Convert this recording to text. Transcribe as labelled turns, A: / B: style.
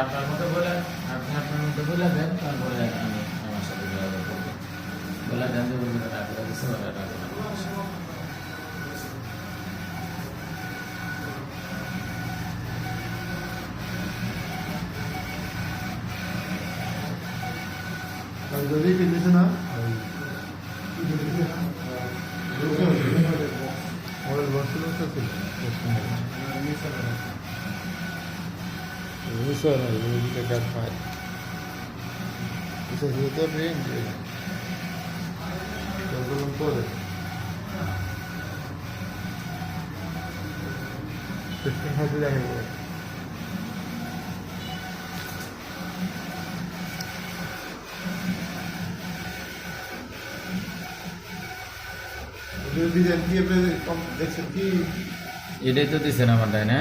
A: আপনার মতো বলে আপনি আপনার মতো বলে দেন, তারপরে আমি আমার সাথে যোগাযোগ করবো। বলে দেন যে বুঝতে টাকা দিচ্ছে ওরা টাকা
B: যদি দিতেছে না মোবাইল বসছিল তো ডিজাইন কি আপনি দেখছেন কি
A: এটাই তো দিচ্ছেন আমার, তাই না?